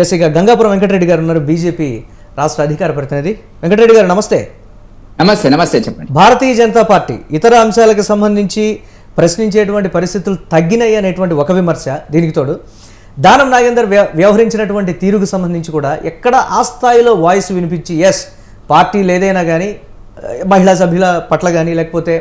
Yes, ఇక గంగాపురం వెంకటరెడ్డి గారు ఉన్నారు, బీజేపీ రాష్ట్ర అధికార ప్రతినిధి. వెంకటరెడ్డి గారు నమస్తే. నమస్తే. నమస్తే, చెప్పండి. భారతీయ జనతా పార్టీ ఇతర అంశాలకు సంబంధించి ప్రశ్నించేటువంటి పరిస్థితులు తగ్గినాయి అనేటువంటి ఒక విమర్శ, దీనికి తోడు దానం నాగేందర్ వ్యవహరించినటువంటి తీరుకు సంబంధించి కూడా ఎక్కడ ఆ స్థాయిలో వాయిస్ వినిపించి ఎస్ పార్టీలు ఏదైనా కానీ మహిళా సభ్యుల పట్ల కానీ లేకపోతే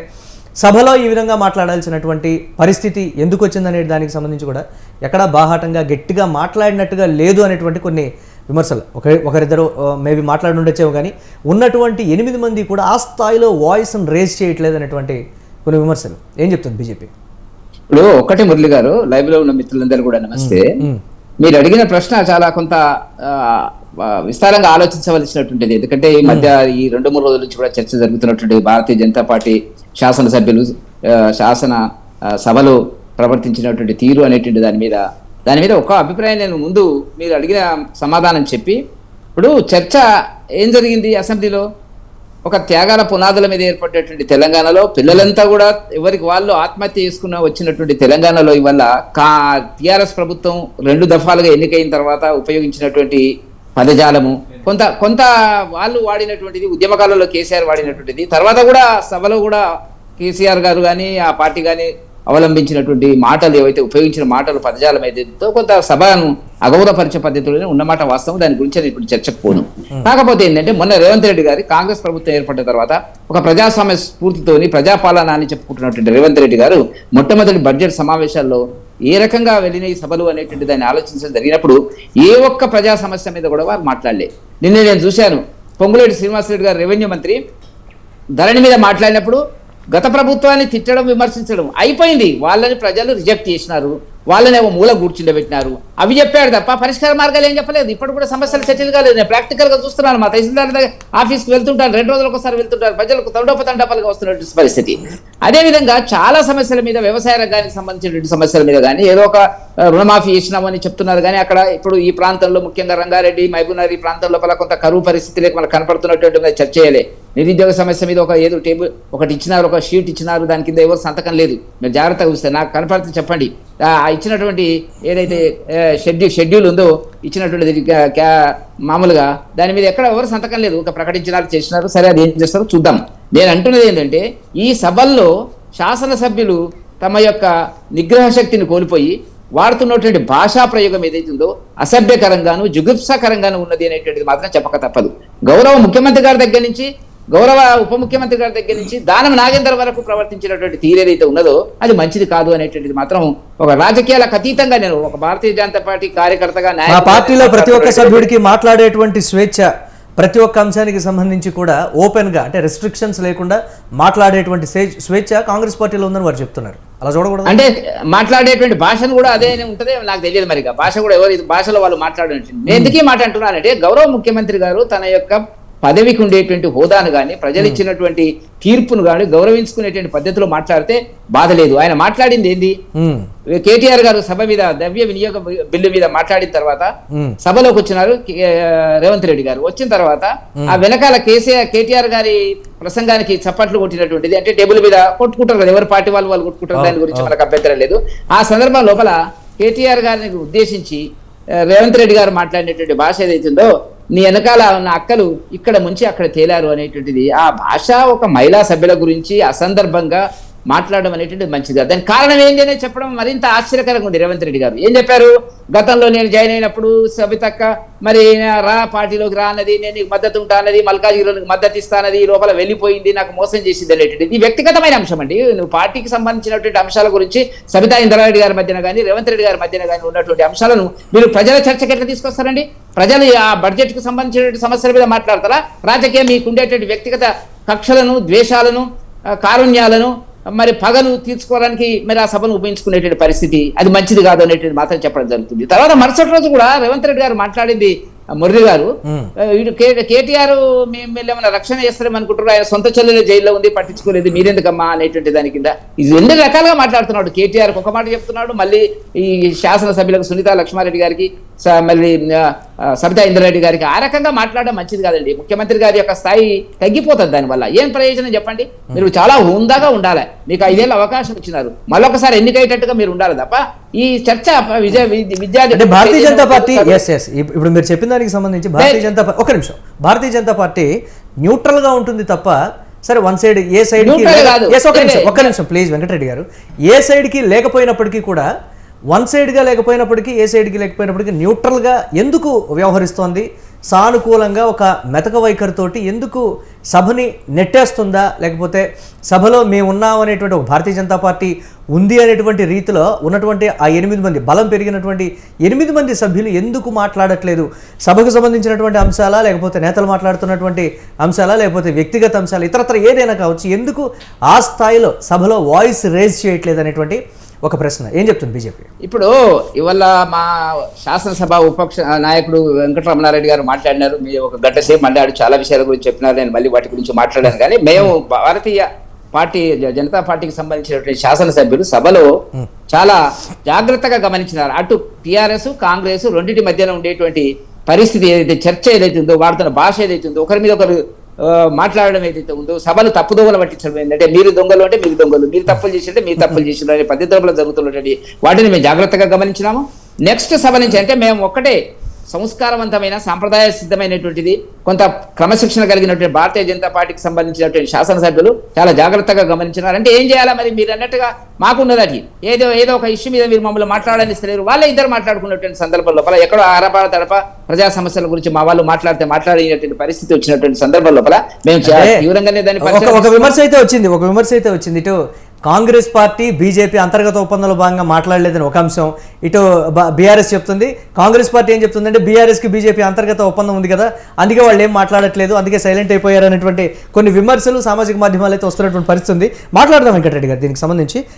సభలో ఈ విధంగా మాట్లాడాల్సినటువంటి పరిస్థితి ఎందుకు వచ్చిందనే దానికి సంబంధించి కూడా ఎక్కడా బాహాటంగా గట్టిగా మాట్లాడినట్టుగా లేదు అనేటువంటి కొన్ని విమర్శలు. ఒకరిద్దరు మేబీ మాట్లాడి ఉండొచ్చేమో, కానీ ఉన్నటువంటి 8 మంది కూడా ఆ స్థాయిలో వాయిస్ని రేజ్ చేయట్లేదు అనేటువంటి కొన్ని విమర్శలు. ఏం చెప్తుంది బీజేపీ? ఇప్పుడు ఒకటి మురళి గారు, లైవ్ లో ఉన్న మిత్రులందరూ కూడా నమస్తే. మీరు అడిగిన ప్రశ్న చాలా కొంత విస్తారంగా ఆలోచించవలసినటువంటిది. ఎందుకంటే ఈ మధ్య ఈ 2-3 రోజుల నుంచి కూడా చర్చ జరుగుతున్నటువంటి భారతీయ జనతా పార్టీ శాసనసభ్యులు శాసన సభలో ప్రవర్తించినటువంటి తీరు అనేటువంటి దాని మీద ఒక అభిప్రాయం నేను ముందు మీరు అడిగిన సమాధానం చెప్పి, ఇప్పుడు చర్చ ఏం జరిగింది అసెంబ్లీలో, ఒక త్యాగాల పునాదుల మీద ఏర్పడినటువంటి తెలంగాణలో పిల్లలంతా కూడా ఎవరికి వాళ్ళు ఆత్మహత్య చేసుకున్న వచ్చినటువంటి తెలంగాణలో ఇవాళ టిఆర్ఎస్ ప్రభుత్వం 2 దఫాలుగా ఎన్నికైన తర్వాత ఉపయోగించినటువంటి పదజాలము కొంత వాళ్ళు వాడినటువంటిది, ఉద్యమకాలంలో కేసీఆర్ వాడినటువంటిది, తర్వాత కూడా సభలో కూడా కేసీఆర్ గారు కానీ ఆ పార్టీ కానీ అవలంబించినటువంటి మాటలు ఏవైతే ఉపయోగించిన మాటలు పదజాలం ఏదైతే కొంత సభను అగౌరవపరిచే పద్ధతిలోనే ఉన్నమాట వాస్తవం. దాని గురించి నేను ఇప్పుడు చర్చకు పోను. కాకపోతే ఏంటంటే మొన్న రేవంత్ రెడ్డి గారి కాంగ్రెస్ ప్రభుత్వం ఏర్పడిన తర్వాత ఒక ప్రజాస్వామ్య స్ఫూర్తితోని ప్రజాపాలన అని చెప్పుకుంటున్నటువంటి రేవంత్ రెడ్డి గారు మొట్టమొదటి బడ్జెట్ సమావేశాల్లో ఏ రకంగా వెళ్ళిన ఈ సభలు అనేటువంటి దాన్ని ఆలోచించడం జరిగినప్పుడు ఏ ఒక్క ప్రజా సమస్య మీద కూడా వారు మాట్లాడలేదు. నిన్న నేను చూశాను, పొంగులేటి శ్రీనివాసరెడ్డి గారు రెవెన్యూ మంత్రి ధరణి మీద మాట్లాడినప్పుడు గత ప్రభుత్వాన్ని తిట్టడం, విమర్శించడం అయిపోయింది. వాళ్ళని ప్రజలు రిజెక్ట్ చేసినారు, వాళ్ళని ఏమో మూల కూర్చుండబెట్టినారు, అవి చెప్పాడు తప్ప పరిష్కార మార్గాలు ఏం చెప్పలేదు. ఇప్పుడు కూడా సమస్యలు సెటిల్ కాలేదు. నేను ప్రాక్టికల్ గా చూస్తున్నాను, మా తహసీల్దార్ ఆఫీస్కి వెళ్తుంటారు, 2 రోజులకు ఒకసారి వెళ్తుంటారు, ప్రజలకు తండోపతండాపాలుగా వస్తున్నటువంటి పరిస్థితి. అదేవిధంగా చాలా సమస్యల మీద, వ్యవసాయ రంగానికి సంబంధించినటువంటి సమస్యల మీద కానీ ఏదో ఒక రుణమాఫీ చేసినామని చెప్తున్నారు, కానీ అక్కడ ఇప్పుడు ఈ ప్రాంతంలో ముఖ్యంగా రంగారెడ్డి, మహబూబ్నగర్ ఈ ప్రాంతం లోపల కొంత కరువు పరిస్థితులకు మనకు కనపడుతున్నటువంటి చర్చ చేయలే. నిరుద్యోగ సమస్య మీద ఏదో టేబుల్ ఒకటి ఇచ్చినారు, ఒక షీట్ ఇచ్చినారు, దాని కింద ఎవరు సంతకం లేదు. మీరు జాగ్రత్తగా చూస్తే నాకు కనపడుతుంది చెప్పండి. ఇచ్చినటువంటి ఏదైతే షెడ్యూల్ ఉందో ఇచ్చినటువంటిది మామూలుగా దాని మీద ఎక్కడ ఎవరు సంతకం లేదు, ఒక ప్రకటించినారు, చేసినారు. సరే, అది ఏం చేస్తారో చూద్దాం. నేను అంటున్నది ఏంటంటే ఈ సభల్లో శాసనసభ్యులు తమ యొక్క నిగ్రహ శక్తిని కోల్పోయి వాడుతున్నటువంటి భాషా ప్రయోగం ఏదైతే ఉందో అసభ్యకరంగాను జుగుప్సాకరంగాను ఉన్నది అనేటువంటిది మాత్రం చెప్పక తప్పదు. గౌరవ ముఖ్యమంత్రి గారి దగ్గర నుంచి, గౌరవ ఉప ముఖ్యమంత్రి గారి దగ్గర నుంచి దానం నాగేందర్ వరకు ప్రవర్తించినటువంటి తీరు ఏదైతే ఉన్నదో అది మంచిది కాదు అనేటువంటిది మాత్రం ఒక రాజకీయాలకు అతీతంగా నేను ఒక భారతీయ జనతా పార్టీ కార్యకర్తగా పార్టీలో ప్రతి ఒక్క సభ్యుడికి మాట్లాడేటువంటి స్వేచ్ఛ, ప్రతి ఒక్క అంశానికి సంబంధించి కూడా ఓపెన్గా అంటే రెస్ట్రిక్షన్స్ లేకుండా మాట్లాడేటువంటి స్వేచ్ఛ కాంగ్రెస్ పార్టీలో ఉందని వారు చెప్తున్నారు. అలా చూడకూడదు అంటే మాట్లాడేటువంటి భాషను కూడా అదే ఉంటది, నాకు తెలియదు. మరి భాష కూడా ఎవరి భాషలో వాళ్ళు మాట్లాడేటువంటి. నేను ఎందుకీ మాట అంటున్నానంటే గౌరవ ముఖ్యమంత్రి గారు తన యొక్క పదవికి ఉండేటువంటి హోదాను కానీ ప్రజలు ఇచ్చినటువంటి తీర్పును కానీ గౌరవించుకునేటువంటి పద్ధతిలో మాట్లాడితే బాధ లేదు. ఆయన మాట్లాడింది ఏంది, కేటీఆర్ గారు సభ మీద ద్రవ్య వినియోగ బిల్లు మీద మాట్లాడిన తర్వాత సభలోకి వచ్చినారు రేవంత్ రెడ్డి గారు. వచ్చిన తర్వాత ఆ వెనకాల కేటీఆర్ గారి ప్రసంగానికి చప్పట్లు కొట్టినటువంటిది, అంటే టేబుల్ మీద కొట్టుకుంటారు కదా, ఎవరి పార్టీ వాళ్ళు కొట్టుకుంటారు, దాని గురించి మనకు అభ్యంతరం లేదు. ఆ సందర్భం లోపల కేటీఆర్ గారిని ఉద్దేశించి రేవంత్ రెడ్డి గారు మాట్లాడినటువంటి భాష ఏదైతుందో, నీ వెనకాల ఉన్న అక్కలు ఇక్కడ ముంచి అక్కడ తేలారు అనేటువంటిది, ఆ భాష ఒక మహిళా సభ్యుల గురించి అసందర్భంగా మాట్లాడడం అనేటువంటిది మంచిది. దానికి కారణం ఏంటి అనేది చెప్పడం మరింత ఆశ్చర్యకరంగా ఉంది. రేవంత్ రెడ్డి గారు ఏం చెప్పారు, గతంలో నేను జాయిన్ అయినప్పుడు సబితక్క మరి పార్టీలోకి రానది, నేను నీకు మద్దతు ఉంటానది, మల్కాజిగిరికి మద్దతు ఇస్తానది, లోపల వెళ్ళిపోయింది, నాకు మోసం చేసింది అనేటువంటిది ఇది వ్యక్తిగతమైన అంశం అండి. నువ్వు పార్టీకి సంబంధించినటువంటి అంశాల గురించి సబితా ఇంద్రారెడ్డి గారి మధ్యన కానీ రేవంత్ రెడ్డి గారి మధ్యన కానీ ఉన్నటువంటి అంశాలను మీరు ప్రజల చర్చకి ఎట్లా తీసుకొస్తారండి? ప్రజలు ఆ బడ్జెట్ కు సంబంధించినటువంటి సమస్యల మీద మాట్లాడతారా? రాజకీయం మీకు ఉండేటువంటి వ్యక్తిగత కక్షలను, ద్వేషాలను, కారుణ్యాలను, మరి పగను తీర్చుకోవడానికి మరి ఆ సభను ఉపయోగించుకునేటువంటి పరిస్థితి అది మంచిది కాదు అనేటువంటి మాత్రం చెప్పడం జరుగుతుంది. తర్వాత మరుసటి రోజు కూడా రేవంత్ రెడ్డి గారు మాట్లాడింది, మురళి గారు, కేటీఆర్ మేము ఏమైనా రక్షణ చేస్తారేమో అనుకుంటారు, ఆయన సొంత చెల్లెలు జైల్లో ఉంది, పట్టించుకోలేదు, మీరెందుకమ్మా అనేటువంటి దాని కింద ఇది 2 రకాలుగా మాట్లాడుతున్నాడు. కేటీఆర్ ఒక మాట చెప్తున్నాడు, మళ్ళీ ఈ శాసనసభ్యులకు సునీతా లక్ష్మారెడ్డి గారికి, మళ్ళీ సబితా ఇంద్రారెడ్డి గారికి ఆ రకంగా మాట్లాడడం మంచిది కాదండి. ముఖ్యమంత్రి గారి యొక్క స్థాయి తగ్గిపోతుంది దానివల్ల. ఏం ప్రయోజనం చెప్పండి? మీరు చాలా హుందాగా ఉండాలి. మీకు 5 ఏళ్ళ అవకాశం ఇచ్చినారు, మళ్ళొకసారి ఎన్నికయ్యేటట్టుగా మీరు ఉండాలి తప్ప ఈ చర్చ అంటే భారతీయ జనతా పార్టీ ఇప్పుడు మీరు చెప్పిన దానికి సంబంధించి భారతీయ జనతా పార్టీ ఒక నిమిషం, భారతీయ జనతా పార్టీ న్యూట్రల్ గా ఉంటుంది తప్ప సరే వన్ సైడ్ ఏ సైడ్ ఒక్క నిమిషం ప్లీజ్ వెంకటరెడ్డి గారు, ఏ సైడ్ కి లేకపోయినప్పటికీ కూడా వన్ సైడ్గా లేకపోయినప్పటికీ ఏ సైడ్కి లేకపోయినప్పటికీ న్యూట్రల్గా ఎందుకు వ్యవహరిస్తోంది? సానుకూలంగా ఒక మెతక వైఖరితోటి ఎందుకు సభని నెట్టేస్తుందా? లేకపోతే సభలో మేము ఉన్నాం అనేటువంటి ఒక భారతీయ జనతా పార్టీ ఉంది అనేటువంటి రీతిలో ఉన్నటువంటి ఆ 8 మంది బలం పెరిగినటువంటి 8 మంది సభ్యులు ఎందుకు మాట్లాడట్లేదు? సభకు సంబంధించినటువంటి అంశాలా, లేకపోతే నేతలు మాట్లాడుతున్నటువంటి అంశాలా, లేకపోతే వ్యక్తిగత అంశాలు, ఇతరత్ర ఏదైనా కావచ్చు, ఎందుకు ఆ స్థాయిలో సభలో వాయిస్ రేజ్ చేయట్లేదు అనేటువంటి ఒక ప్రశ్న. ఏం చెప్తుంది బీజేపీ? ఇప్పుడు ఇవాళ మా శాసనసభ ఉపపక్ష నాయకుడు వెంకటరమణారెడ్డి గారు మాట్లాడినారు. మీరు ఒక గంట సేపు మాట్లాడు, చాలా విషయాల గురించి చెప్పినారు. నేను మళ్ళీ వాటి గురించి మాట్లాడాను. కానీ మేము భారతీయ పార్టీ జనతా పార్టీకి సంబంధించినటువంటి శాసనసభ్యులు సభలో చాలా జాగ్రత్తగా గమనించినారు. అటు టీఆర్ఎస్ కాంగ్రెస్ రెండింటి మధ్యన ఉండేటువంటి పరిస్థితి ఏదైతే, చర్చ ఏదైతే ఉందో, వాడుతున్న భాష ఏదైతే ఉందో, ఒకరి మీద ఒకరు మాట్లాడడం ఏదైతే ఉందో, సభలు తప్పుదోవలు పట్టించడం ఏంటంటే మీరు దొంగలు అంటే మీరు దొంగలు, మీరు తప్పులు చేసింటే మీరు తప్పులు చేసిన అనే పద్ధతుల్లో జరుగుతున్నటువంటి వాటిని మేము జాగ్రత్తగా గమనించినాము. నెక్స్ట్ సభ నుంచి అంటే మేము ఒక్కటే సంస్కారవంతమైన సాంప్రదాయ సిద్ధమైనటువంటిది కొంత క్రమశిక్షణ కలిగినటువంటి భారతీయ జనతా పార్టీకి సంబంధించినటువంటి శాసనసభ్యులు చాలా జాగ్రత్తగా గమనించినారు. అంటే ఏం చేయాలా మరి? మీరు అన్నట్టుగా మాకున్నది ఏదో ఒక ఇష్యూ మీద మీరు మమ్మల్ని మాట్లాడనిస్తలేరు, వాళ్ళే ఇద్దరు మాట్లాడుకున్నటువంటి సందర్భం లోపల ఎక్కడో ఆరపా తడప ప్రజా సమస్యల గురించి మా వాళ్ళు మాట్లాడినటువంటి పరిస్థితి వచ్చినటువంటి సందర్భం లోపల మేము తీవ్రంగానే దాన్ని ఒక విమర్శ అయితే వచ్చింది. ఇటు కాంగ్రెస్ పార్టీ బీజేపీ అంతర్గత ఒప్పందంలో భాగంగా మాట్లాడలేదని ఒక అంశం, ఇటు బీఆర్ఎస్ చెప్తుంది. కాంగ్రెస్ పార్టీ ఏం చెప్తుందంటే బీఆర్ఎస్కి బీజేపీ అంతర్గత ఒప్పందం ఉంది కదా, అందుకే వాళ్ళు ఏం మాట్లాడట్లేదు, అందుకే సైలెంట్ అయిపోయారు అనేటువంటి కొన్ని విమర్శలు సామాజిక మాధ్యమాలు అయితే వస్తున్నటువంటి పరిస్థితి ఉంది. మాట్లాడదాం వెంకటరెడ్డి గారు దీనికి సంబంధించి.